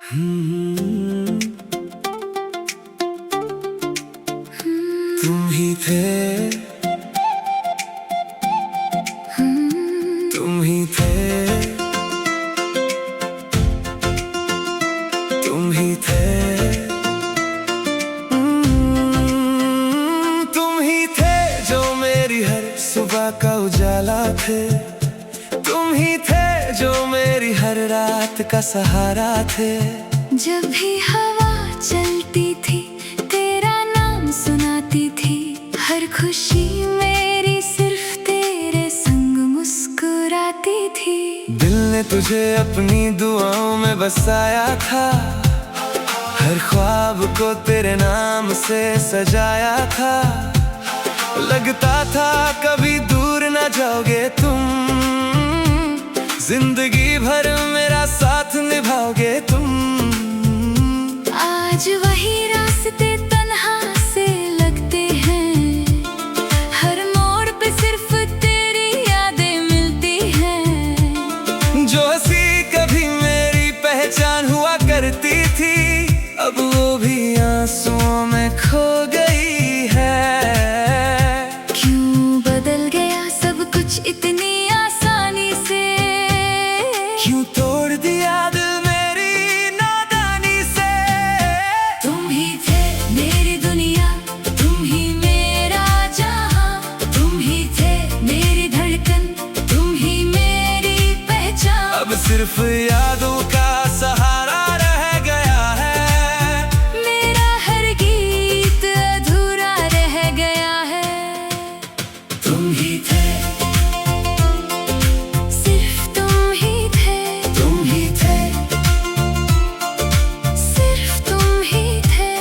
हम्म, तुम ही थे, तुम ही थे, तुम ही थे, तुम ही थे जो मेरी हर सुबह का उजाला थे। तुम ही थे जो मेरी हर रात का सहारा थे। जब भी हवा चलती थी तेरा नाम सुनाती थी। हर खुशी मेरी सिर्फ तेरे संग मुस्कुराती थी। दिल ने तुझे अपनी दुआओं में बसाया था। हर ख्वाब को तेरे नाम से सजाया था। लगता था कभी दूर न जाओगे तुम। जिंदगी भर मेरा साथ निभाओगे तुम। आज वही रास्ते तन्हा से लगते हैं। हर मोड़ पे सिर्फ तेरी यादें मिलती हैं। जो हंसी कभी मेरी पहचान हुआ करती थी, अब वो भी आंसुओं में खो गई है। क्यों बदल गया सब कुछ इतनी आसानी से। क्यों तोड़ दिया दिल मेरी नादानी से। तुम ही थे मेरी दुनिया, तुम ही मेरा जहां। तुम ही थे मेरी धड़कन, तुम ही मेरी पहचान। अब सिर्फ यादों का सहारा रह गया है। मेरा हर गीत अधूरा रह गया है। तुम ही थे, सिर्फ तुम ही थे। तुम ही थे, सिर्फ तुम ही थे।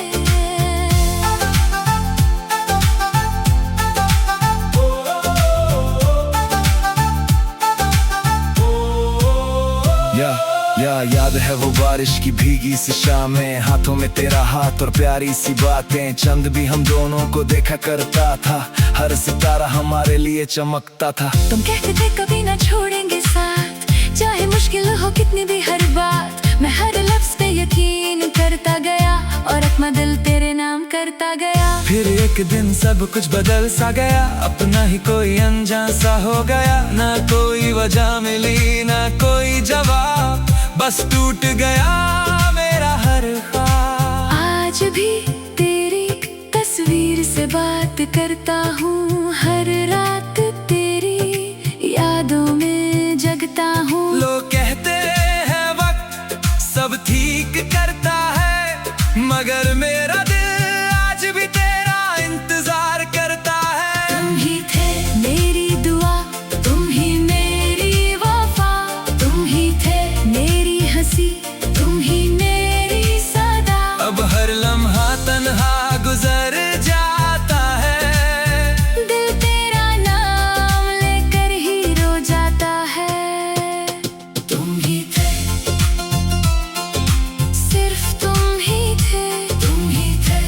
याद है वो बारिश की भीगी सी शामें। हाथों में तेरा हाथ और प्यारी सी बातें। चंद भी हम दोनों को देखा करता था। हर सितारा हमारे लिए चमकता था। तुम कहते थे कभी ना छोड़ेंगे साथ, चाहे मुश्किल हो कितनी भी हर बात। मैं हर लफ्ज पे यकीन करता गया और अपना दिल तेरे नाम करता गया। फिर एक दिन सब कुछ बदल सा गया। अपना ही कोई अनजान सा हो गया। ना कोई वजह मिली ना कोई जवाब, बस टूट गया मेरा हर ख्वाब। आज भी तेरी तस्वीर से बात करता हूँ। हर रात तेरी यादों में जगता हूँ। लोग कहते हैं वक्त सब ठीक करता है, मगर मेरा दिल आज भी तेरा इंतजार करता है। तुम ही थे मेरी दुआ, तुम ही मेरी वफा। तुम ही थे मेरी हंसी, तुम ही मेरी सदा। अब हर लम्हा तन्हा गुजर जाता है। दिल तेरा नाम लेकर ही रो जाता है। तुम ही थे, सिर्फ तुम ही थे। तुम ही थे,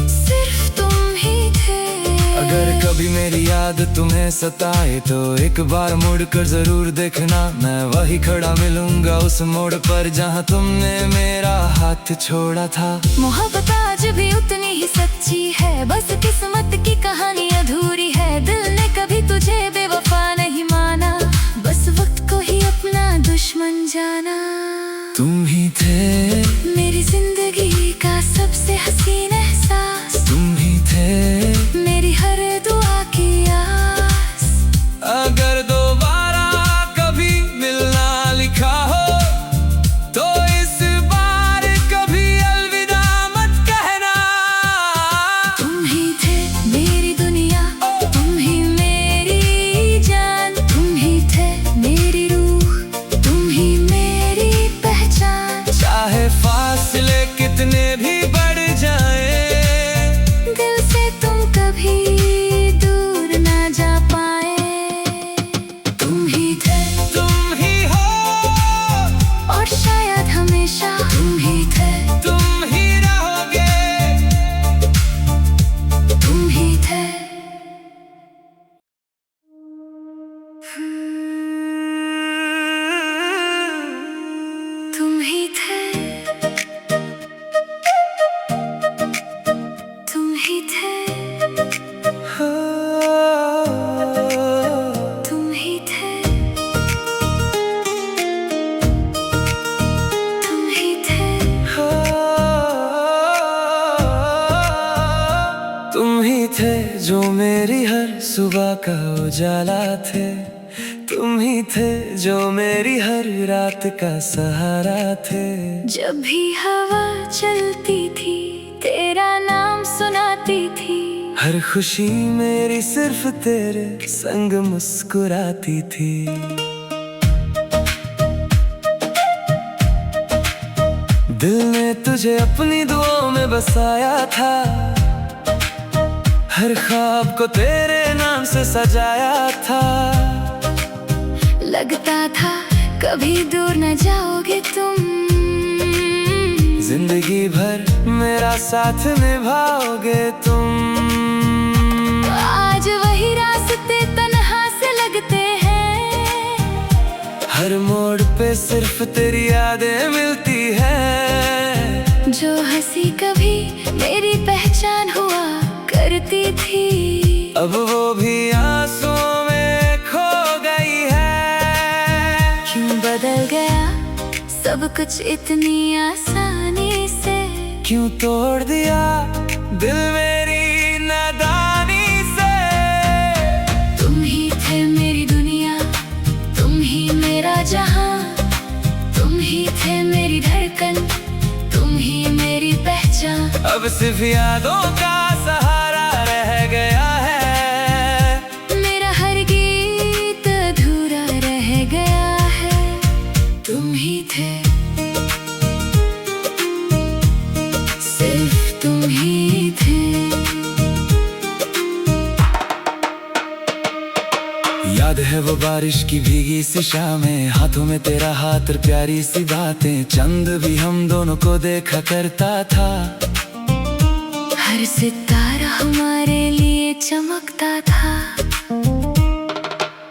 सिर्फ तुम ही थे। अगर कभी मेरी याद तुम्हें सताए तो एक बार मुड़कर जरूर देखना। मैं वही खड़ा मिलूंगा उस मोड़ पर जहां तुमने मेरा हाथ छोड़ा था। मोहब्बत आज भी उतनी ही सच्ची है। बस किस्मत की कहानी अधूरी है। दिल ने कभी तुझे बेवफा नहीं माना, बस वक्त को ही अपना दुश्मन जाना। तुम ही थे, मेरी जिंदगी का सबसे हसीन एहसास। तुम ही थे, मेरी हर दुआ की आस। अगर दोबारा कभी मिलना लिखा हो तो इस बार कभी अलविदा मत कहना। तुम ही थे मेरी दुनिया, तुम ही मेरी जान। तुम ही थे मेरी रूह, तुम ही मेरी पहचान। चाहे फासले कितने भी बढ़ जाए, सुबह का उजाला थे, तुम ही थे जो मेरी हर रात का सहारा थे। जब भी हवा चलती थी तेरा नाम सुनाती थी, हर खुशी मेरी सिर्फ तेरे संग मुस्कुराती थी। दिल ने तुझे अपनी दुआओं में बसाया था, हर ख्वाब को तेरे नाम से सजाया था। लगता था कभी दूर न जाओगे तुम, जिंदगी भर मेरा साथ निभाओगे तुम। आज वही रास्ते तन्हा से लगते हैं, हर मोड़ पे सिर्फ तेरी यादें मिलती है। जो हंसी कभी मेरी पहचान हुआ करती थी, अब वो भी आंसुओं में खो गई है। क्यों बदल गया सब कुछ इतनी आसानी से, क्यों तोड़ दिया दिल मेरी नादानी से। तुम ही थे मेरी दुनिया, तुम ही मेरा जहां, तुम ही थे मेरी धड़कन, तुम ही मेरी पहचान। अब सिर्फ यादों का सहारा रह गया है, मेरा हर गीत अधूरा रह गया है। तुम ही थे, सिर्फ तुम ही थे। याद है वो बारिश की भीगी सी शामें, हाथों में तेरा हाथ और प्यारी सी बातें। चंद भी हम दोनों को देखा करता था, हर सितारा हमारे लिए चमकता था।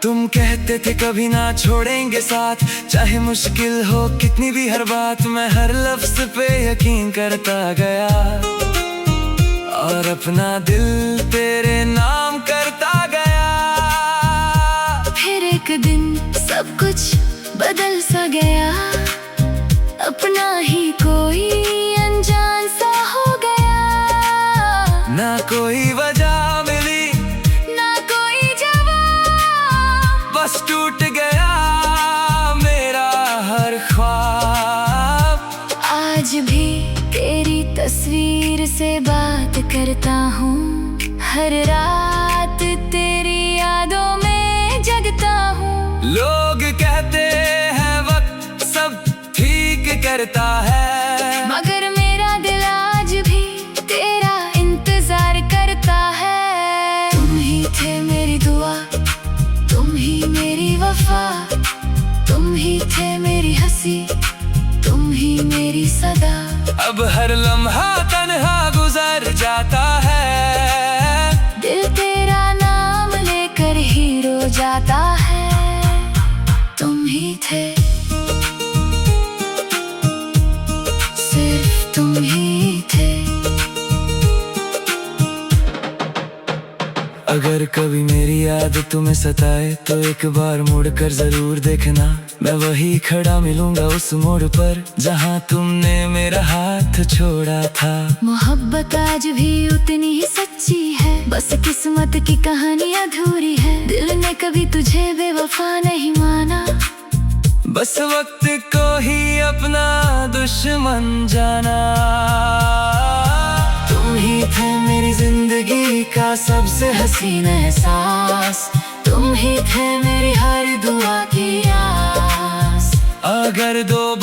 तुम कहते थे कभी ना छोड़ेंगे साथ, चाहे मुश्किल हो कितनी भी हर बात। मैं हर लफ्ज पे यकीन करता गया, और अपना दिल तेरे नाम करता गया। फिर एक दिन सब कुछ बदल सा गया, अपना ही कोई अनजान सा हो गया। ना कोई वजह मिली, ना कोई जवाब, बस टूट गया मेरा हर ख्वाब। आज भी तेरी तस्वीर से बात करता हूँ, हर रात तेरी यादों में जगता हूँ। लोग कहते हैं वक्त सब ठीक करता है, मगर मेरा दिल आज भी तेरा इंतजार करता है। तुम ही थे मेरी दुआ, तुम ही मेरी वफा, तुम ही थे मेरी हंसी, तुम ही मेरी सदा। अब हर लम्हा तन्हा गुजर जाता है, दिल तेरा नाम लेकर ही रो जाता है। तुम ही थे, सिर्फ तुम ही थे। अगर कभी मेरी याद तुम्हें सताए तो एक बार मुड़कर जरूर देखना, मैं वही खड़ा मिलूंगा उस मोड़ पर जहाँ तुमने मेरा हाथ छोड़ा था। मोहब्बत आज भी उतनी ही सच्ची है, बस किस्मत की कहानी अधूरी है। दिल ने कभी तुझे बेवफा नहीं माना, बस वक्त को ही अपना दुश्मन जाना। तुम ही थे मेरी जिंदगी का सबसे हसीन एहसास, तुम ही थे मेरी हर दुआ की आस। अगर दो